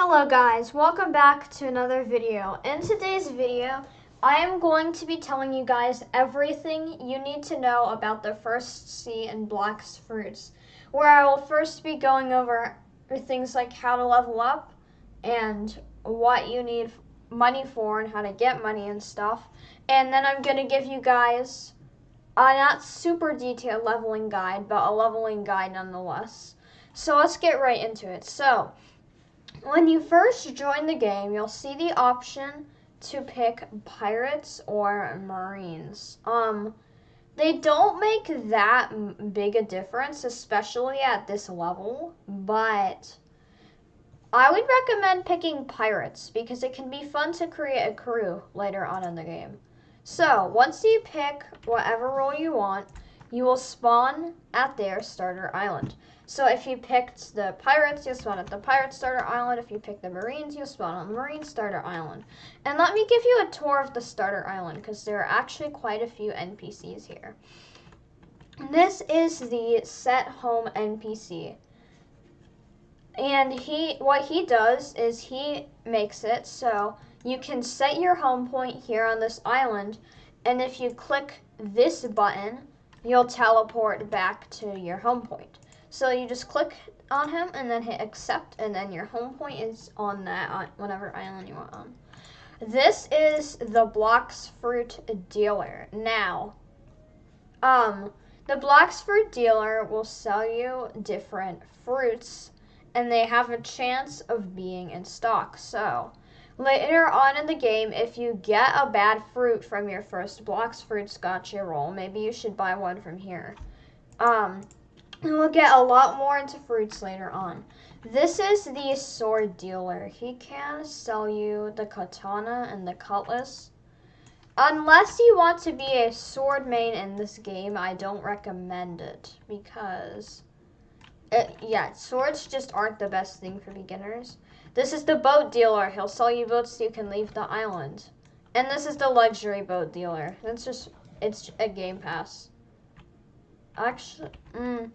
Hello guys, welcome back to another video. In today's video, I am going to be telling you guys everything you need to know about the first C in Blox fruits, where I will first be going over things like how to level up and what you need money for and how to get money and stuff. And then I'm going to give you guys a not super detailed leveling guide, but a leveling guide nonetheless. So let's get right into it. So, when you first join the game, you'll see the option to pick pirates or marines. They don't make that big a difference, especially at this level, but I would recommend picking pirates because it can be fun to create a crew later on in the game. So, once you pick whatever role you want, you will spawn at their starter island. So if you picked the pirates, you'll spawn at the pirate starter island. If you pick the marines, you'll spawn on the marine starter island. And let me give you a tour of the starter island because there are actually quite a few NPCs here. This is the set home NPC. And what he does is he makes it so you can set your home point here on this island, and if you click this button, you'll teleport back to your home point. So you just click on him and then hit accept, and then your home point is on that whatever island you want on. This is the Blox fruit dealer. Now, the Blox fruit dealer will sell you different fruits, and they have a chance of being in stock. So later on in the game, if you get a bad fruit from your first Blox fruits gotcha roll, maybe you should buy one from here. We'll get a lot more into fruits later on. This is the sword dealer. He can sell you the katana and the cutlass. Unless you want to be a sword main in this game, I don't recommend it because, swords just aren't the best thing for beginners. This is the boat dealer. He'll sell you boats so you can leave the island. And this is the luxury boat dealer. It's a game pass. Actually, you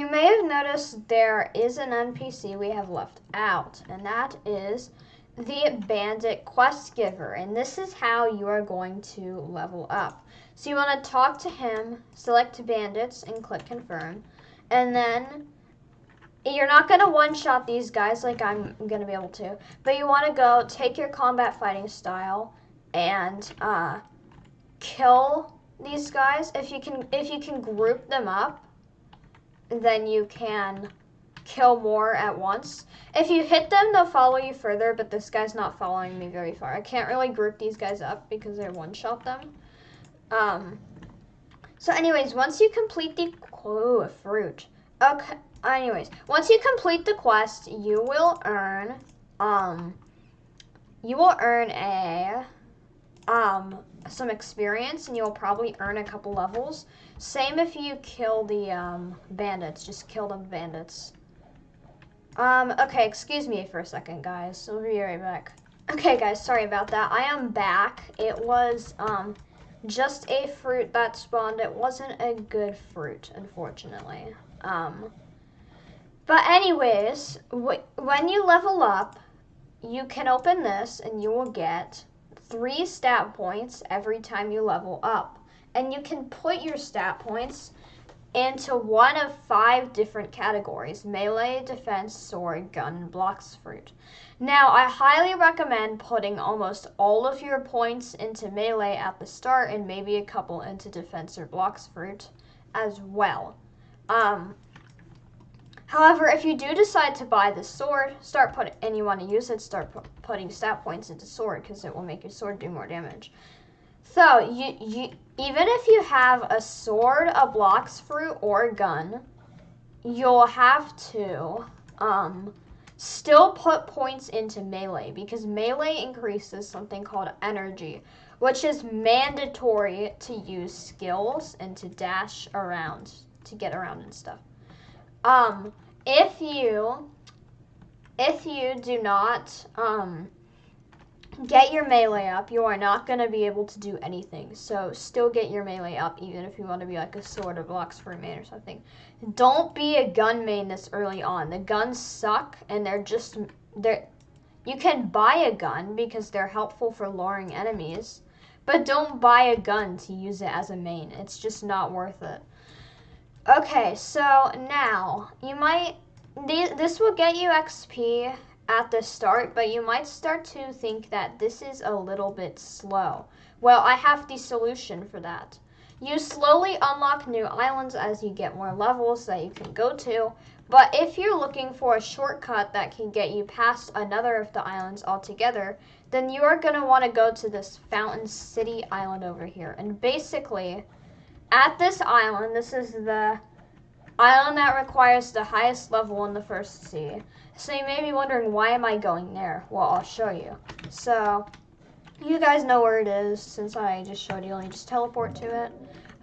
may have noticed there is an NPC we have left out, and that is the bandit quest giver, and this is how you are going to level up. So you want to talk to him, select bandits, and click confirm, and then you're not going to one-shot these guys like I'm going to be able to, but you want to go take your combat fighting style and kill these guys. If you can group them up, then you can kill more at once. If you hit them, they'll follow you further, but this guy's not following me very far. I can't really group these guys up because I one-shot them. So anyways, once you complete the fruit. Okay. Anyways, once you complete the quest, you will earn some experience, and you'll probably earn a couple levels. Same if you kill the bandits. Just kill the bandits. Okay, excuse me for a second, guys. I'll be right back. Okay, guys, sorry about that. I am back. It was just a fruit that spawned. It wasn't a good fruit, unfortunately. But anyways, when you level up, you can open this and you will get 3 stat points every time you level up. And you can put your stat points into one of 5 different categories: melee, defense, sword, gun, and Blox fruit. Now, I highly recommend putting almost all of your points into melee at the start and maybe a couple into defense or Blox fruit as well. However, if you do decide to buy the sword, and you want to use it, start putting stat points into sword because it will make your sword do more damage. So, even if you have a sword, a Blox fruit, or a gun, you'll have to still put points into melee because melee increases something called energy, which is mandatory to use skills and to dash around, to get around and stuff. If you do not get your melee up. You are not going to be able to do anything. So still get your melee up, even if you want to be like a sword or Blox fruit main or something. Don't be a gun main this early on. The guns suck, and they're you can buy a gun because they're helpful for luring enemies, but don't buy a gun to use it as a main. It's just not worth it. Okay, so now this will get you XP at the start, but you might start to think that this is a little bit slow. Well, I have the solution for that. You slowly unlock new islands as you get more levels that you can go to, but if you're looking for a shortcut that can get you past another of the islands altogether, then you are going to want to go to this Fountain City island over here. And basically, at this island, this is the island that requires the highest level in the first sea. So you may be wondering, why am I going there? Well, I'll show you. So, you guys know where it is, since I just showed you. Let me just teleport to it.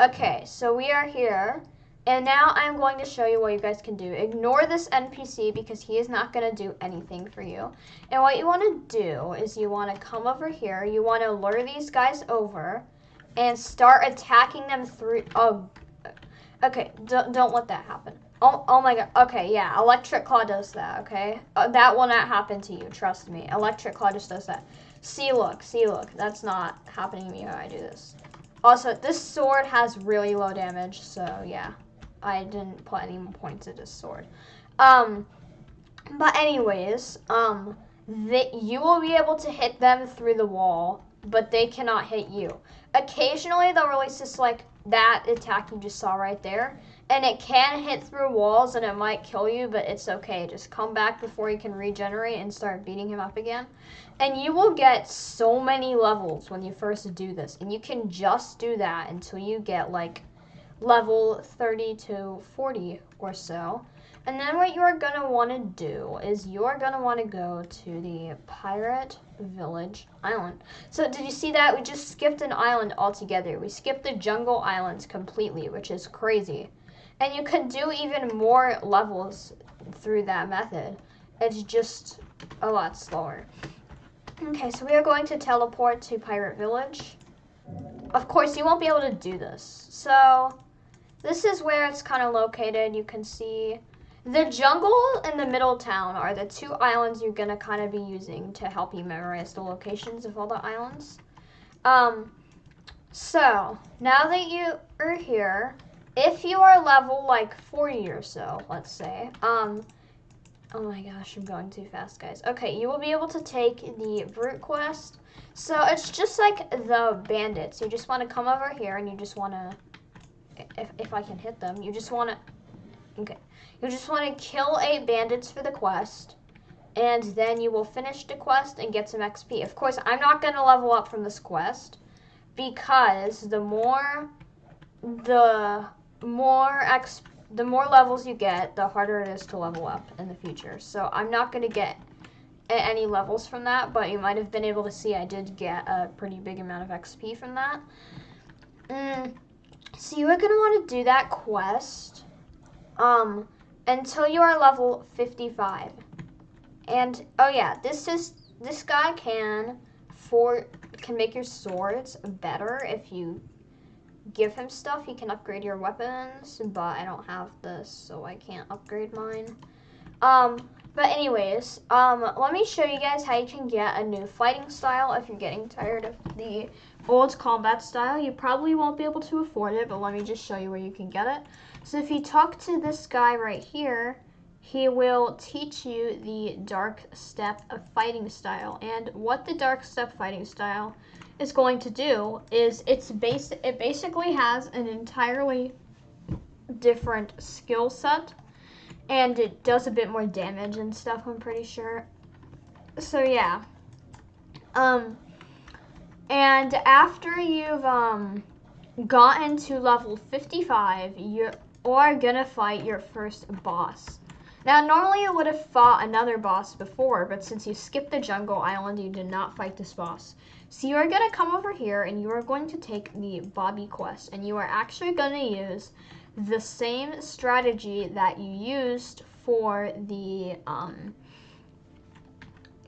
Okay, so we are here. And now I'm going to show you what you guys can do. Ignore this NPC because he is not going to do anything for you. And what you want to do is you want to come over here. You want to lure these guys over and start attacking them through... Oh, okay, don't let that happen. Oh my god. Okay, yeah, Electric Claw does that, okay? That will not happen to you, trust me. Electric Claw just does that. See, look. That's not happening to me when I do this. Also, this sword has really low damage, so yeah. I didn't put any more points in this sword. But anyways, you will be able to hit them through the wall, but they cannot hit you. Occasionally, they'll release this, like, that attack you just saw right there, and it can hit through walls and it might kill you, but it's okay. Just come back before you can regenerate and start beating him up again. And you will get so many levels when you first do this, and you can just do that until you get, like, level 30 to 40 or so. And then what you're going to want to do is you're going to want to go to the Pirate Village Island. So did you see that? We just skipped an island altogether. We skipped the jungle islands completely, which is crazy. And you can do even more levels through that method. It's just a lot slower. Okay, so we are going to teleport to Pirate Village. Of course, you won't be able to do this. So this is where it's kind of located. You can see the jungle and the middle town are the two islands you're going to kind of be using to help you memorize the locations of all the islands. So now that you are here, if you are level like 40 or so, let's say, oh my gosh, I'm going too fast, guys. Okay, you will be able to take the Brute Quest. So it's just like the bandits. You just want to come over here and you just want to, if I can hit them, you just want to, okay. You just want to kill 8 bandits for the quest, and then you will finish the quest and get some XP. Of course, I'm not going to level up from this quest, because the more levels you get, the harder it is to level up in the future. So I'm not going to get any levels from that, but you might have been able to see I did get a pretty big amount of XP from that. So you are going to want to do that quest until you are level 55. And oh yeah, this guy can make your swords better if you give him stuff. He can upgrade your weapons, but I don't have this, so I can't upgrade mine. But anyways, let me show you guys how you can get a new fighting style if you're getting tired of the old combat style. You probably won't be able to afford it, but let me just show you where you can get it. So if you talk to this guy right here, he will teach you the Dark Step fighting style. And what the Dark Step fighting style is going to do is it basically has an entirely different skill set, and it does a bit more damage and stuff, I'm pretty sure. So yeah. And after you've gotten to level 55, you are gonna fight your first boss. Now, normally you would have fought another boss before, but since you skipped the jungle island, you did not fight this boss. So you are going to come over here, and you are going to take the Bobby quest, and you are actually going to use the same strategy that you used for the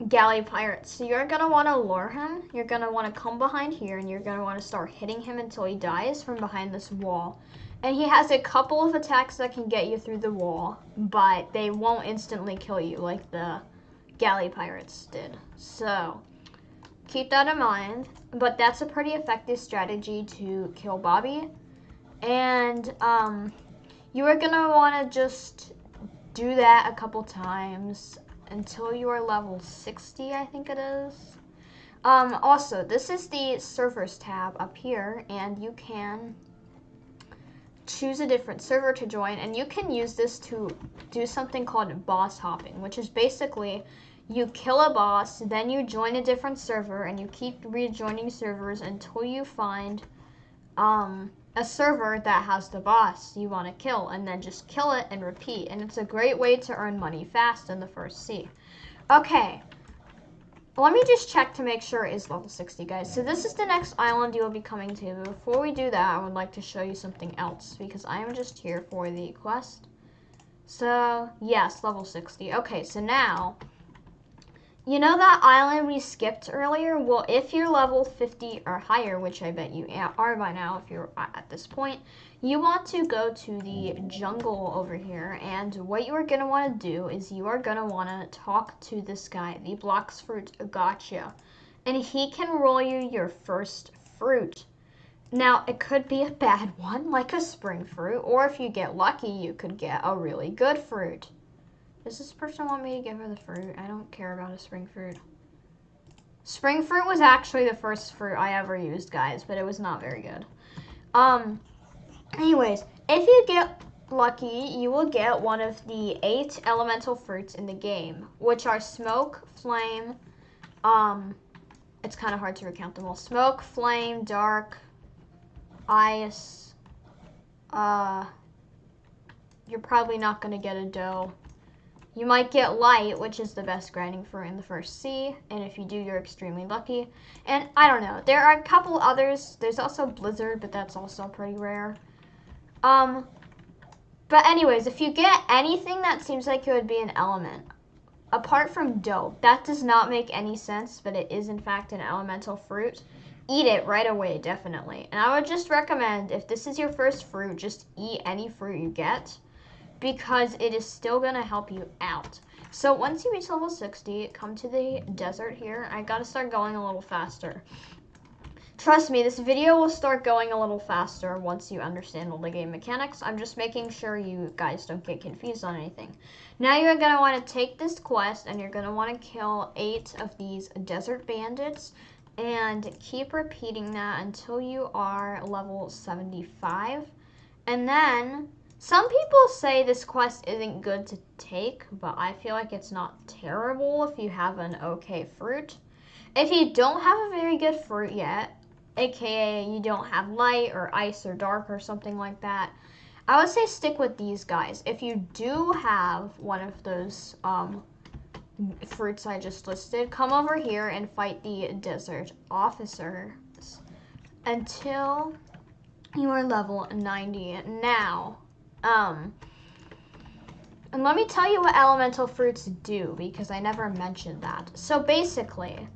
galley pirates. So you're gonna want to lure him. You're gonna want to come behind here, and you're gonna want to start hitting him until he dies from behind this wall. And he has a couple of attacks that can get you through the wall, but they won't instantly kill you like the galley pirates did. So keep that in mind. But that's a pretty effective strategy to kill Bobby. And you are gonna want to just do that a couple times until you are level 60, I think it is. Also, this is the servers tab up here, and you can choose a different server to join, and you can use this to do something called boss hopping, which is basically you kill a boss, then you join a different server, and you keep rejoining servers until you find a server that has the boss you want to kill, and then just kill it and repeat. And it's a great way to earn money fast in the first sea. Okay, let me just check to make sure it is level 60, guys. So this is the next island you will be coming to. But before we do that, I would like to show you something else, because I am just here for the quest. So yes, level 60. Okay, so now, you know that island we skipped earlier? Well, if you're level 50 or higher, which I bet you are by now if you're at this point, you want to go to the jungle over here. And what you are going to want to do is you are going to want to talk to this guy, the Blox fruit gotcha. And he can roll you your first fruit. Now, it could be a bad one, like a spring fruit, or if you get lucky, you could get a really good fruit. Does this person want me to give her the fruit? I don't care about a spring fruit. Spring fruit was actually the first fruit I ever used, guys, but it was not very good. Anyways, if you get lucky, you will get one of the 8 elemental fruits in the game, which are smoke, flame, it's kind of hard to recount them all. Smoke, flame, dark, ice, you're probably not going to get a dough. You might get light, which is the best grinding fruit in the first sea, and if you do, you're extremely lucky. And I don't know, there are a couple others. There's also blizzard, but that's also pretty rare. But anyways, if you get anything that seems like it would be an element, apart from dough, that does not make any sense, but it is in fact an elemental fruit. Eat it right away, definitely. And I would just recommend, if this is your first fruit, just eat any fruit you get, because it is still going to help you out. So once you reach level 60, come to the desert here. I got to start going a little faster. Trust me, this video will start going a little faster once you understand all the game mechanics. I'm just making sure you guys don't get confused on anything. Now you're going to want to take this quest, and you're going to want to kill 8 of these desert bandits, and keep repeating that until you are level 75. And then some people say this quest isn't good to take, but I feel like it's not terrible if you have an okay fruit. If you don't have a very good fruit yet, aka you don't have light or ice or dark or something like that, I would say stick with these guys. If you do have one of those fruits I just listed, come over here and fight the desert officers until you are level 90. Now, and let me tell you what elemental fruits do, because I never mentioned that. So basically,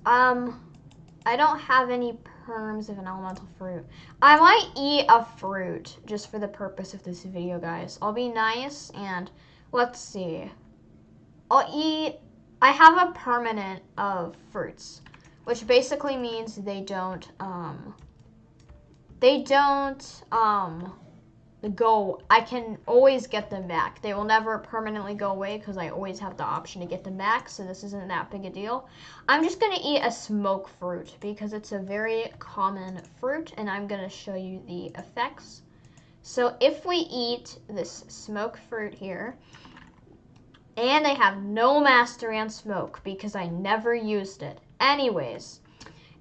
I don't have any perms of an elemental fruit. I might eat a fruit just for the purpose of this video, guys. I'll be nice, and let's see. I have a permanent of fruits, which basically means they don't go, I can always get them back. They will never permanently go away because I always have the option to get them back, so this isn't that big a deal. I'm just going to eat a smoke fruit because it's a very common fruit, and I'm going to show you the effects. So if we eat this smoke fruit here, and I have no mastery on smoke because I never used it. Anyways,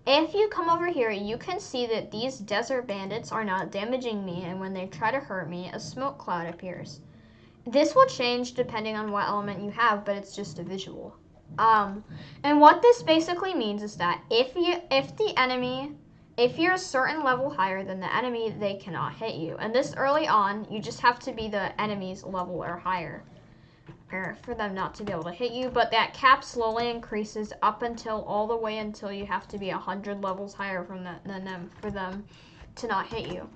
if you come over here, you can see that these desert bandits are not damaging me, and when they try to hurt me, a smoke cloud appears. This will change depending on what element you have, but it's just a visual. And what this basically means is that if you're a certain level higher than the enemy, they cannot hit you. And this early on, you just have to be the enemy's level or higher. prepare for them not to be able to hit you, but that cap slowly increases up until all the way until you have to be 100 levels higher than them for them to not hit you.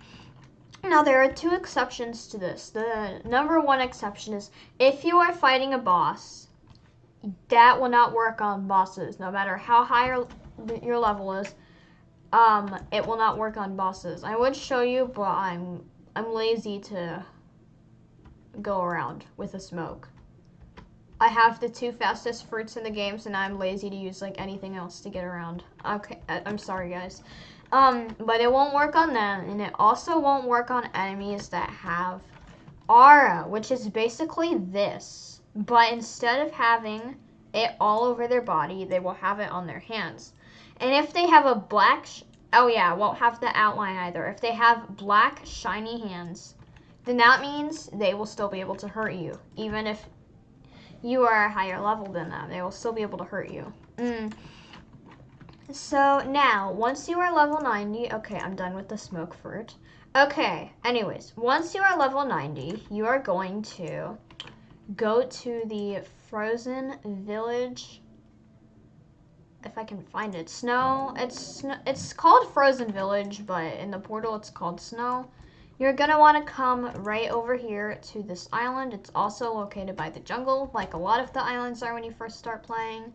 Now, there are 2 exceptions to this. The number 1 exception is if you are fighting a boss, that will not work on bosses. No matter how high your level is, it will not work on bosses. I would show you, but I'm lazy to go around with a smoke. I have the 2 fastest fruits in the games, and I'm lazy to use like anything else to get around. Okay, I'm sorry guys. But it won't work on them, and it also won't work on enemies that have aura, which is basically this. But instead of having it all over their body, they will have it on their hands. And if they have a black, oh yeah, it won't have the outline either. If they have black, shiny hands, then that means they will still be able to hurt you. Even if you are a higher level than them, they will still be able to hurt you. So now, once you are level 90, okay, I'm done with the smoke fruit. Okay, anyways, once you are level 90, you are going to go to the frozen village. If I can find it, snow. It's called Frozen Village, but in the portal it's called Snow. You're gonna want to come right over here to this island. It's also located by the jungle, like a lot of the islands are when you first start playing.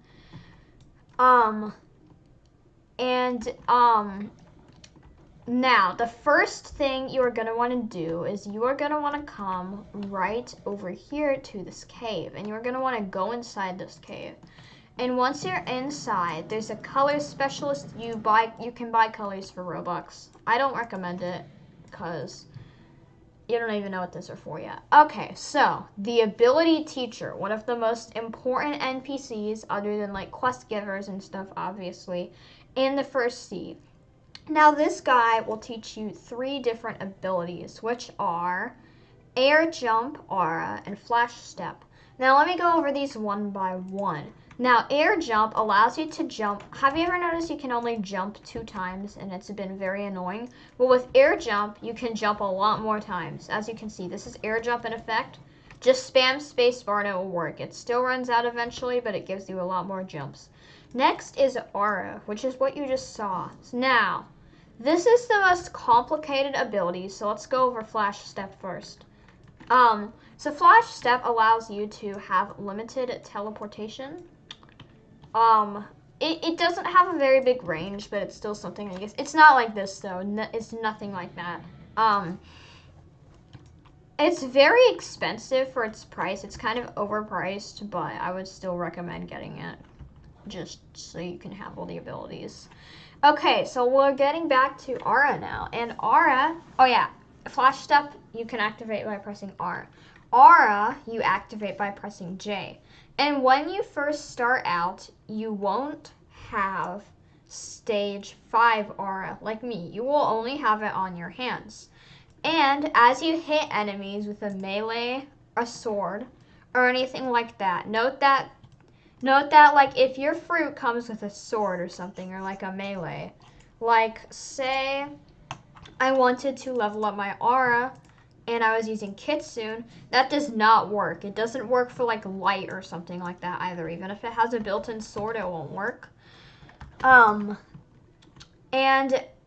Now the first thing you are gonna want to do is you are gonna want to come right over here to this cave, and you're gonna want to go inside this cave. And once you're inside, there's a color specialist. You can buy colors for Robux. I don't recommend it because you don't even know what those are for yet. Okay, so the ability teacher, one of the most important NPCs other than like quest givers and stuff, obviously, in the first sea. Now this guy will teach you 3 different abilities, which are air jump, aura, and flash step. Now let me go over these one by one. Now, air jump allows you to jump. Have you ever noticed you can only jump 2 times, and it's been very annoying? Well, with air jump, you can jump a lot more times. As you can see, this is air jump in effect. Just spam spacebar and it will work. It still runs out eventually, but it gives you a lot more jumps. Next is aura, which is what you just saw. Now, this is the most complicated ability, so let's go over flash step first. So flash step allows you to have limited teleportation. It doesn't have a very big range, but it's still something, I guess. It's not like this, though. It's nothing like that. It's very expensive for its price. It's kind of overpriced, but I would still recommend getting it just so you can have all the abilities. Okay, so we're getting back to aura now. And aura, oh yeah, flash step you can activate by pressing R. Aura you activate by pressing J. And when you first start out, you won't have stage 5 aura like me. You will only have it on your hands. And as you hit enemies with a melee, a sword, or anything like that, note that like if your fruit comes with a sword or something, or like a melee, like say I wanted to level up my aura and I was using Kitsune, that does not work. It doesn't work for like light or something like that either. Even if it has a built-in sword, it won't work. And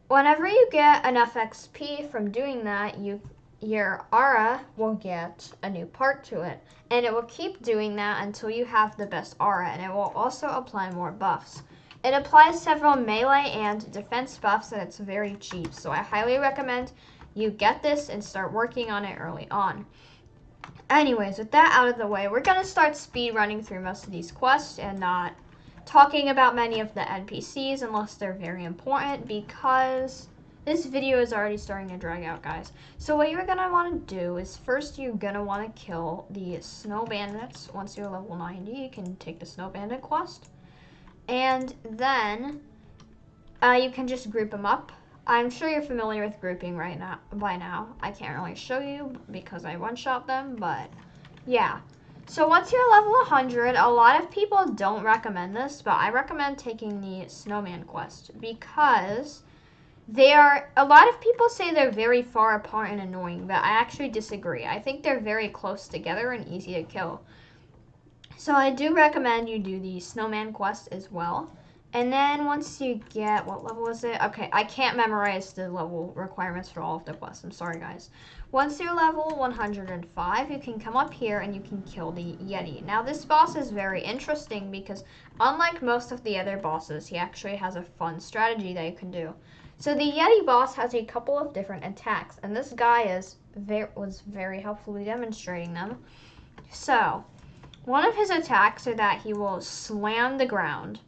whenever you get enough XP from doing that, your aura will get a new part to it. And it will keep doing that until you have the best aura, and it will also apply more buffs. It applies several melee and defense buffs, and it's very cheap. So I highly recommend you get this and start working on it early on. Anyways, with that out of the way, we're going to start speed running through most of these quests and not talking about many of the NPCs unless they're very important, because this video is already starting to drag out, guys. So what you're going to want to do is first you're going to want to kill the snow bandits. Once you're level 90, you can take the snow bandit quest. And then you can just group them up. I'm sure you're familiar with grouping by now. I can't really show you because I one-shot them, but yeah. So once you're level 100, a lot of people don't recommend this, but I recommend taking the snowman quest because a lot of people say they're very far apart and annoying, but I actually disagree. I think they're very close together and easy to kill. So I do recommend you do the snowman quest as well. And then once you get, what level is it? Okay, I can't memorize the level requirements for all of the quests. I'm sorry, guys. Once you're level 105, you can come up here and you can kill the Yeti. Now, this boss is very interesting because unlike most of the other bosses, he actually has a fun strategy that you can do. So the Yeti boss has a couple of different attacks, and this guy was very helpfully demonstrating them. So, one of his attacks are that he will slam the ground.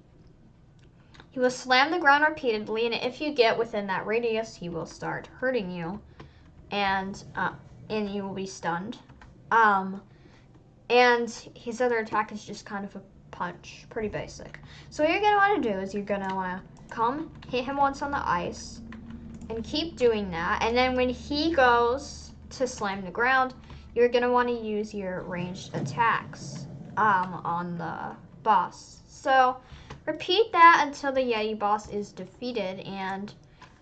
He will slam the ground repeatedly, and if you get within that radius, he will start hurting you, and you will be stunned. And his other attack is just kind of a punch, pretty basic. So what you're gonna want to do is you're gonna want to come hit him once on the ice, and keep doing that. And then when he goes to slam the ground, you're gonna want to use your ranged attacks on the boss. So repeat that until the Yeti boss is defeated, and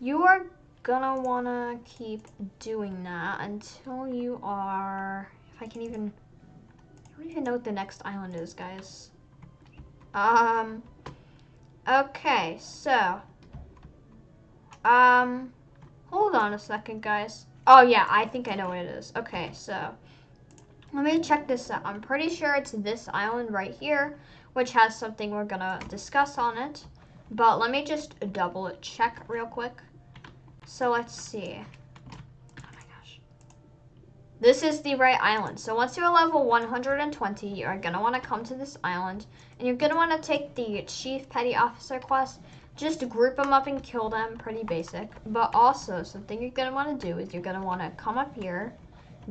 you are gonna wanna keep doing that until you are, if I can even, I don't even know what the next island is, guys. Okay, so, hold on a second, guys. Oh yeah, I think I know what it is. Okay, so, let me check this out. I'm pretty sure it's this island right here, which has something we're gonna discuss on it. But let me just double check real quick. So let's see. Oh my gosh. This is the right island. So once you're level 120, you're gonna wanna come to this island, and you're gonna wanna take the Chief Petty Officer quest. Just group them up and kill them, pretty basic. But also, something you're gonna wanna do is you're gonna wanna come up here,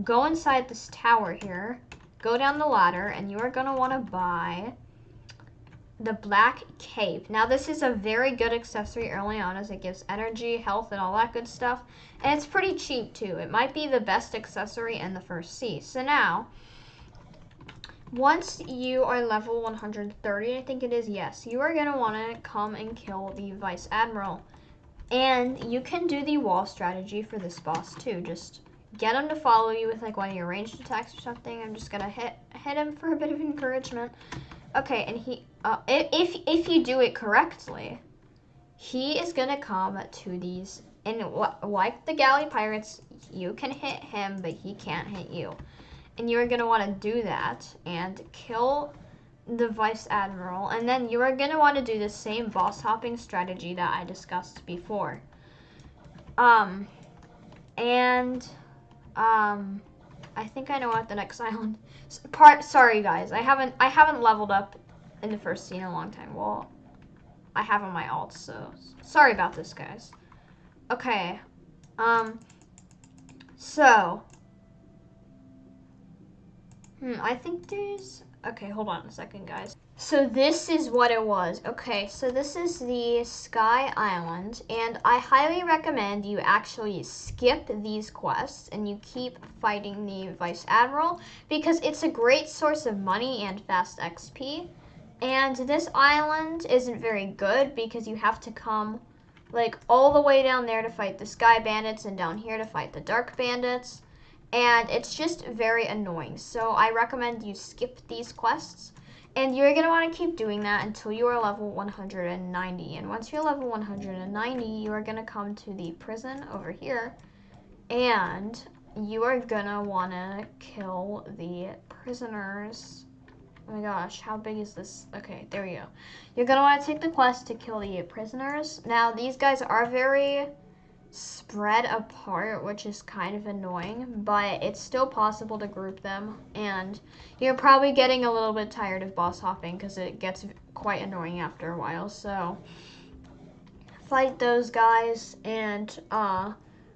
go inside this tower here, go down the ladder, and you are going to want to buy the Black Cape. Now, this is a very good accessory early on as it gives energy, health, and all that good stuff. And it's pretty cheap, too. It might be the best accessory in the first sea. So now, once you are level 130, I think it is, yes, you are going to want to come and kill the Vice Admiral. And you can do the wall strategy for this boss, too. Just get him to follow you with like one of your ranged attacks or something. I'm just gonna hit him for a bit of encouragement. Okay, and he, if you do it correctly, he is gonna come to these, and like the galley pirates, you can hit him, but he can't hit you. And you are gonna want to do that and kill the Vice Admiral, and then you are gonna want to do the same boss hopping strategy that I discussed before. I think I know what the next island. Sorry guys, I haven't leveled up in the first scene in a long time. Well, I have on my alts, so sorry about this, guys. Okay, so I think there's. Okay, hold on a second, guys. So this is what it was. Okay, so this is the Sky Island, and I highly recommend you actually skip these quests and you keep fighting the Vice Admiral because it's a great source of money and fast XP. And this island isn't very good because you have to come like all the way down there to fight the Sky Bandits and down here to fight the Dark Bandits. And it's just very annoying. So I recommend you skip these quests. And you're going to want to keep doing that until you are level 190. And once you're level 190, you are going to come to the prison over here. And you are going to want to kill the prisoners. Oh my gosh, how big is this? Okay, there we go. You're going to want to take the quest to kill the prisoners. Now, these guys are very spread apart, which is kind of annoying, but it's still possible to group them, and you're probably getting a little bit tired of boss hopping because it gets quite annoying after a while. So fight those guys, and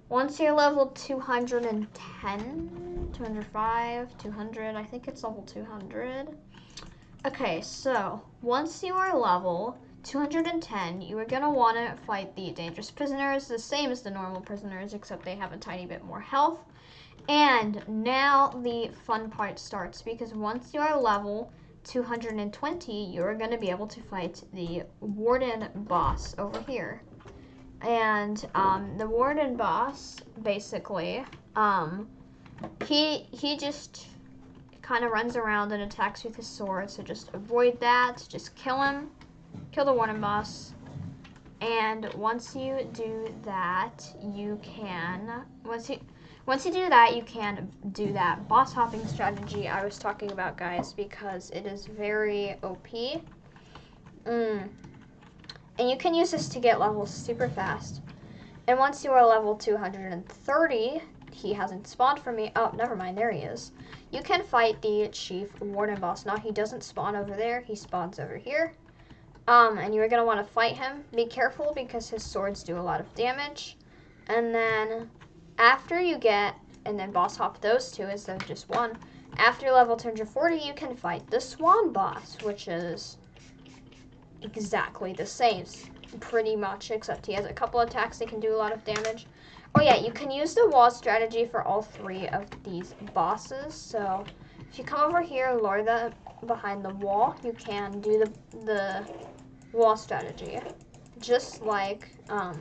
once you're level 210, 205, 200, I think it's level 200. Okay, so once you are level 210, you are going to want to fight the dangerous prisoners, the same as the normal prisoners, except they have a tiny bit more health. And now the fun part starts, because once you are level 220, you're going to be able to fight the Warden boss over here. And the Warden boss, basically, he just kind of runs around and attacks with his sword, so just avoid that. Just kill him. Kill the warden boss. And once you do that, you can... Once you do that, you can do that boss hopping strategy I was talking about, guys, because it is very OP. And you can use this to get levels super fast. And once you are level 230, he hasn't spawned for me. Oh, never mind, there he is. You can fight the chief warden boss. Now, he doesn't spawn over there, he spawns over here. And you're going to want to fight him. Be careful because his swords do a lot of damage. And then after you get, and then boss hop those two instead of just one. After level 240, you can fight the swan boss, which is exactly the same, pretty much, except he has a couple attacks that can do a lot of damage. Oh yeah, you can use the wall strategy for all three of these bosses. So if you come over here, lure them behind the wall, you can do the wall strategy. Just like, oh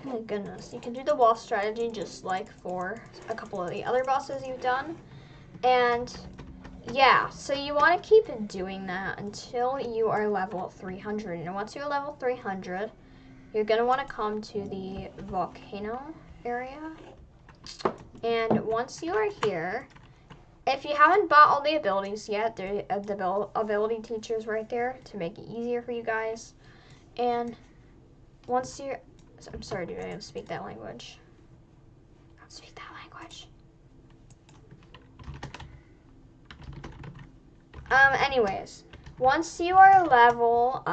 my goodness, you can do the wall strategy just like for a couple of the other bosses you've done. And yeah, so you want to keep doing that until you are level 300. And once you're level 300, you're going to want to come to the volcano area. And once you are here, if you haven't bought all the abilities yet, there are the ability teachers right there to make it easier for you guys. And once you're... I'm sorry, dude, I don't speak that language. I don't speak that language. Anyways, once you are level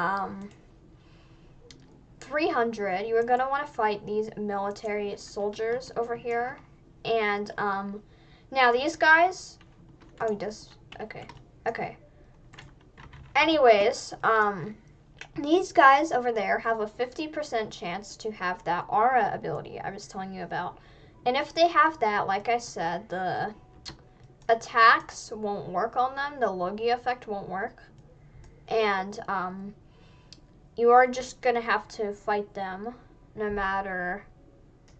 300, you are going to want to fight these military soldiers over here. And now these guys, oh, he does, okay. Anyways, these guys over there have a 50% chance to have that aura ability I was telling you about. And if they have that, like I said, the attacks won't work on them. The Logia effect won't work. And you are just going to have to fight them no matter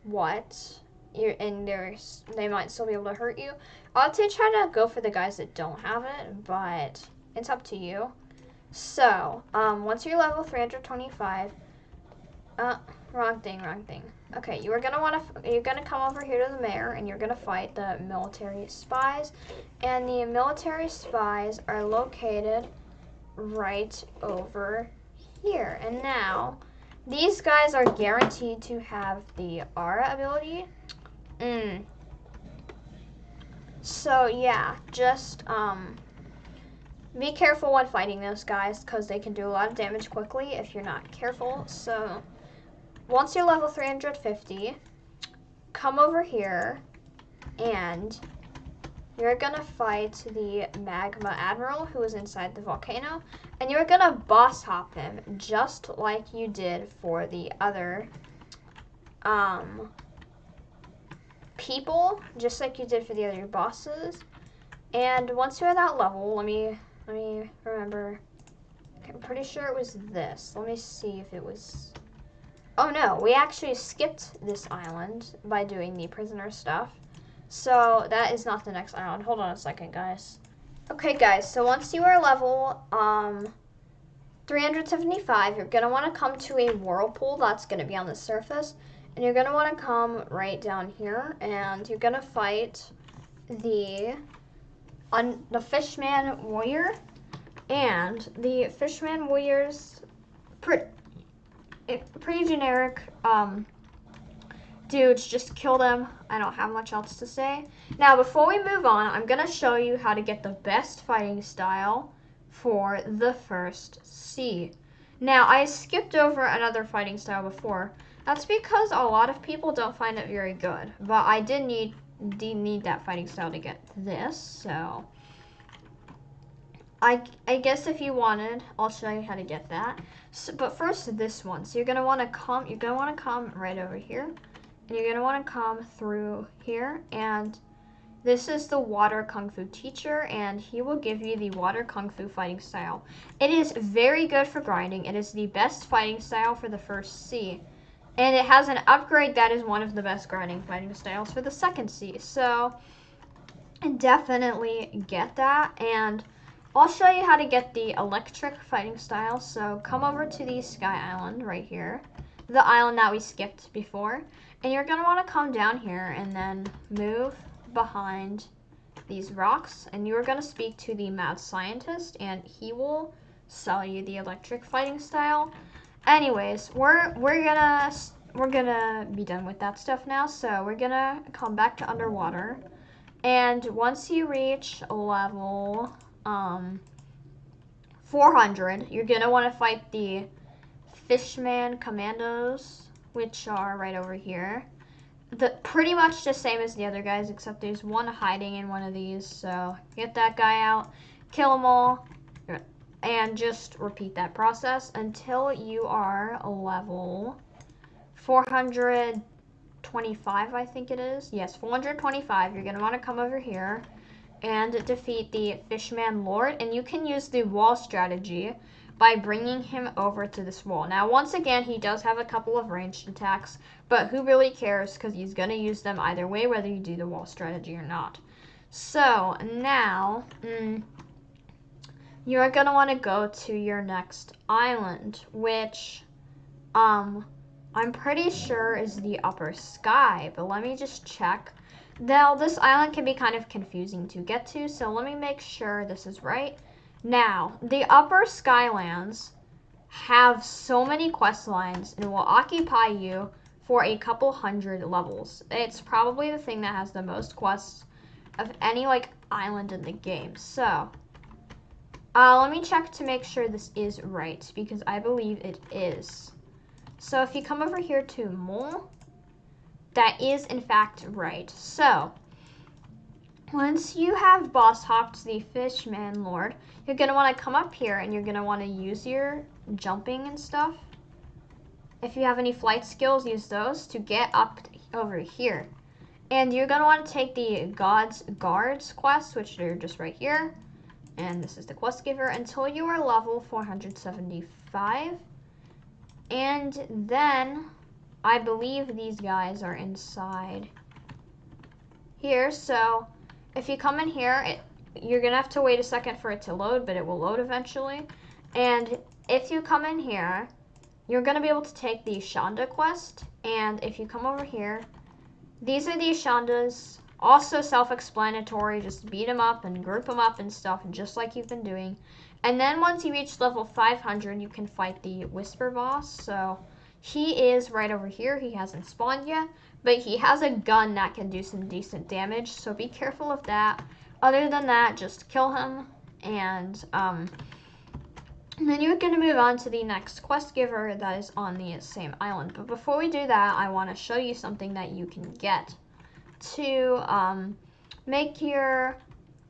what. They might still be able to hurt you. I'd say try to go for the guys that don't have it, but it's up to you. So, once you're level 325, wrong thing. Okay, you're gonna come over here to the mayor, and you're gonna fight the military spies. And the military spies are located right over here. And now, these guys are guaranteed to have the aura ability. So yeah, just be careful when fighting those guys because they can do a lot of damage quickly if you're not careful. So once you're level 350, come over here and you're gonna fight the magma admiral who is inside the volcano, and you're gonna boss hop him just like you did for the other people, just like you did for the other bosses. And once you're at that level, let me remember. Okay, I'm pretty sure it was this. Let me see if it was... Oh no, we actually skipped this island by doing the prisoner stuff. So that is not the next island. Hold on a second, guys. Okay, guys, so once you are level 375, you're going to want to come to a whirlpool that's going to be on the surface. And you're going to want to come right down here, and you're going to fight the Fishman Warrior. And the Fishman Warrior's pretty generic dudes. Just kill them. I don't have much else to say. Now, before we move on, I'm going to show you how to get the best fighting style for the first sea. Now, I skipped over another fighting style before. That's because a lot of people don't find it very good. But I did need that fighting style to get this, so I guess if you wanted, I'll show you how to get that. So, but first, this one. So you're gonna want to come right over here, and you're gonna want to come through here. And this is the Water Kung Fu teacher, and he will give you the Water Kung Fu fighting style. It is very good for grinding. It is the best fighting style for the first sea. And it has an upgrade that is one of the best grinding fighting styles for the second sea. So, definitely get that. And I'll show you how to get the electric fighting style. So come over to the Sky Island right here, the island that we skipped before. And you're gonna wanna come down here and then move behind these rocks. And you're gonna speak to the mad scientist and he will sell you the electric fighting style. Anyways, we're gonna be done with that stuff now. So we're gonna come back to underwater. And once you reach level 400, you're gonna want to fight the Fishman Commandos, which are right over here. Pretty much the same as the other guys, except there's one hiding in one of these. So get that guy out, kill them all, and just repeat that process until you are level 425, I think it is. Yes, 425. You're going to want to come over here and defeat the Fishman Lord. And you can use the wall strategy by bringing him over to this wall. Now, once again, he does have a couple of ranged attacks, but who really cares, because he's going to use them either way, whether you do the wall strategy or not. So, now, you're going to want to go to your next island, which, I'm pretty sure is the Upper Sky, but let me just check. Now, this island can be kind of confusing to get to, so let me make sure this is right. Now, the Upper Skylands have so many quest lines and will occupy you for a couple hundred levels. It's probably the thing that has the most quests of any, island in the game. So, let me check to make sure this is right, because I believe it is. So if you come over here to ~Μ, that is in fact right. So once you have boss hopped the Fishman Lord, you're going to want to come up here and you're going to want to use your jumping and stuff. If you have any flight skills, use those to get up over here. And you're going to want to take the God's Guards quest, which are just right here. And this is the quest giver until you are level 475. And then I believe these guys are inside here. So if you come in here, you're going to have to wait a second for it to load, but it will load eventually. And if you come in here, you're going to be able to take the Shonda quest. And if you come over here, these are the Shondas. Also self-explanatory, just beat them up and group them up and stuff, just like you've been doing. And then once you reach level 500, you can fight the Whisper boss. So he is right over here. He hasn't spawned yet, but he has a gun that can do some decent damage. So be careful of that. Other than that, just kill him. And then you're going to move on to the next quest giver that is on the same island. But before we do that, I want to show you something that you can get to make your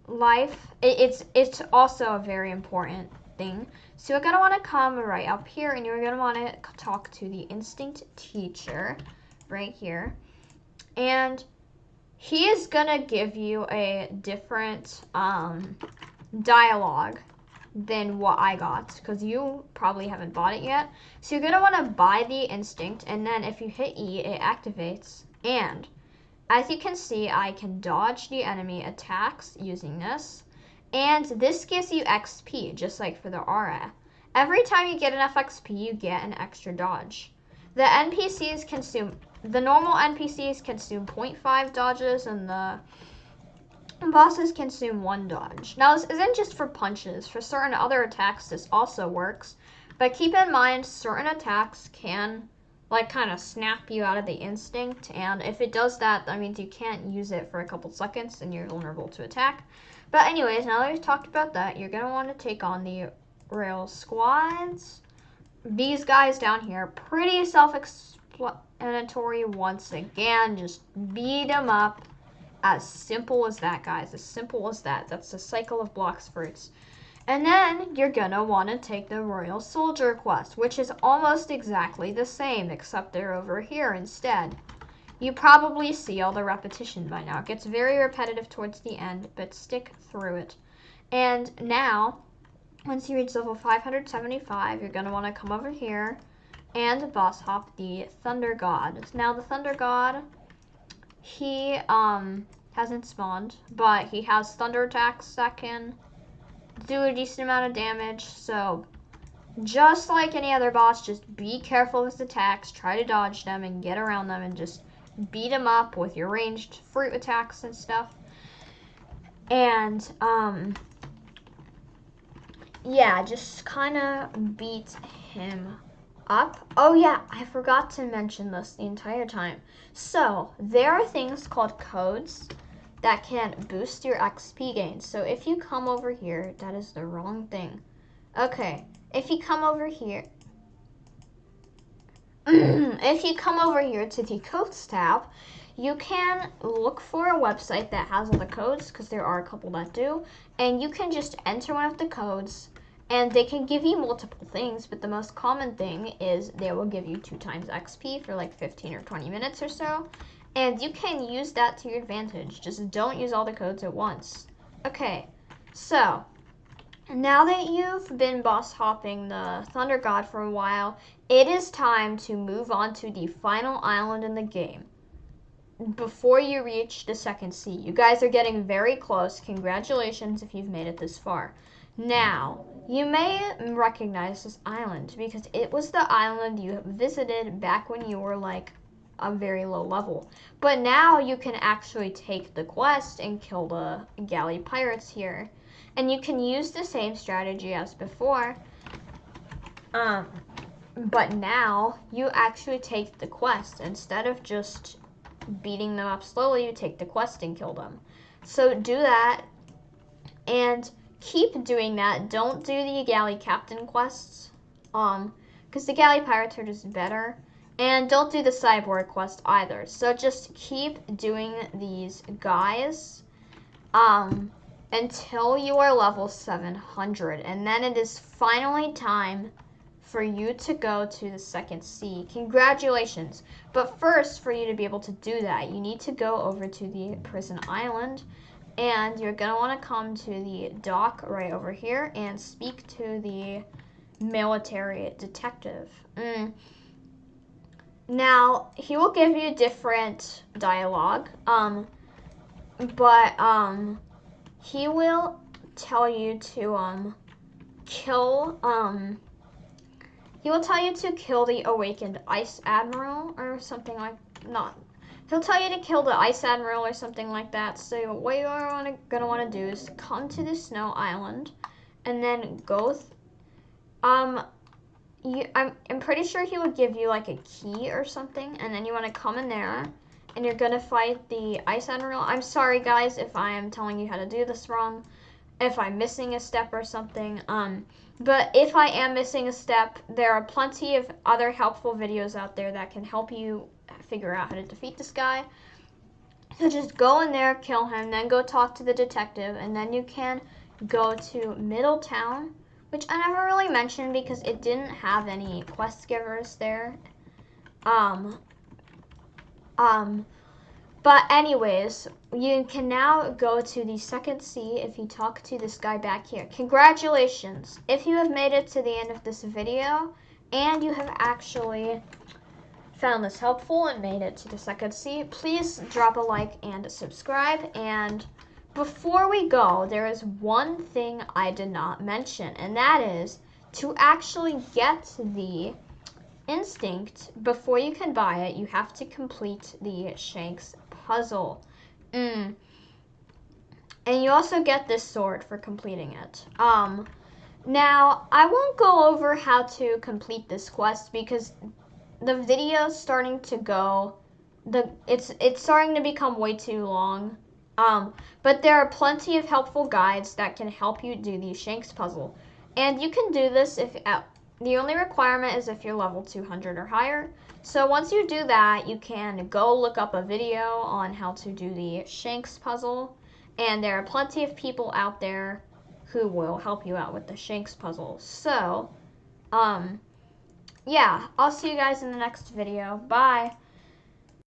life, it's also a very important thing. So you're going to want to come right up here and you're going to want to talk to the instinct teacher right here. And he is going to give you a different dialogue than what I got, because you probably haven't bought it yet. So you're going to want to buy the instinct, and then if you hit E, it activates. And as you can see, I can dodge the enemy attacks using this. And this gives you XP, just like for the aura. Every time you get enough XP, you get an extra dodge. The normal NPCs consume 0.5 dodges, and the bosses consume 1 dodge. Now, this isn't just for punches. For certain other attacks, this also works. But keep in mind, certain attacks can kind of snap you out of the instinct, and if it does that, that means you can't use it for a couple seconds and you're vulnerable to attack. But anyways, now that we've talked about that, you're going to want to take on the rail squads. These guys down here, pretty self-explanatory once again. Just beat them up. As simple as that, guys. As simple as that. That's the cycle of Blox fruits. And then you're going to want to take the Royal Soldier quest, which is almost exactly the same, except they're over here instead. You probably see all the repetition by now. It gets very repetitive towards the end, but stick through it. And now, once you reach level 575, you're going to want to come over here and boss hop the Thunder God. Now, the Thunder God, he hasn't spawned, but he has thunder attacks that can do a decent amount of damage. So just like any other boss, just be careful with his attacks, try to dodge them and get around them and just beat him up with your ranged fruit attacks and stuff. And yeah, just kind of beat him up. Oh yeah, I forgot to mention this the entire time. So there are things called codes that can boost your XP gains. So if you come over here, that is the wrong thing. Okay, if you come over here, if you come over here to the codes tab, you can look for a website that has all the codes, because there are a couple that do, and you can just enter one of the codes, and they can give you multiple things, but the most common thing is they will give you 2 times XP for like 15 or 20 minutes or so, and you can use that to your advantage. Just don't use all the codes at once. Okay, so now that you've been boss hopping the Thunder God for a while, it is time to move on to the final island in the game before you reach the second sea. You guys are getting very close. Congratulations if you've made it this far. Now, you may recognize this island because it was the island you visited back when you were like a very low level. But now you can actually take the quest and kill the galley pirates here. And you can use the same strategy as before. But now you actually take the quest. Instead of just beating them up slowly, you take the quest and kill them. So do that and keep doing that. Don't do the galley captain quests, because the galley pirates are just better. And don't do the cyborg quest either. So just keep doing these guys until you are level 700, and then it is finally time for you to go to the second sea. Congratulations. But first, for you to be able to do that, you need to go over to the prison island, and you're going to want to come to the dock right over here and speak to the military detective. Now, he will give you different dialogue, but he will tell you to kill the awakened Ice Admiral or something like he'll tell you to kill the Ice Admiral or something like that. So what you're gonna want to do is come to the snow island and then go I'm pretty sure he would give you like a key or something, and then you want to come in there and you're gonna fight the Ice Admiral. I'm sorry guys if I am telling you how to do this wrong, if I'm missing a step or something. But if I am missing a step, there are plenty of other helpful videos out there that can help you figure out how to defeat this guy. So just go in there, kill him, then go talk to the detective, and then you can go to Middletown, which I never really mentioned because it didn't have any quest givers there. But anyways, you can now go to the second sea if you talk to this guy back here. Congratulations! If you have made it to the end of this video and you have actually found this helpful and made it to the second sea, please drop a like and subscribe. And before we go, there is one thing I did not mention, and that is to actually get the instinct, before you can buy it, you have to complete the Shanks puzzle. And you also get this sword for completing it. Now, I won't go over how to complete this quest because the video's starting to go, it's starting to become way too long. But there are plenty of helpful guides that can help you do the Shanks puzzle. And you can do this if the only requirement is if you're level 200 or higher. So once you do that, you can go look up a video on how to do the Shanks puzzle. And there are plenty of people out there who will help you out with the Shanks puzzle. So, yeah, I'll see you guys in the next video. Bye.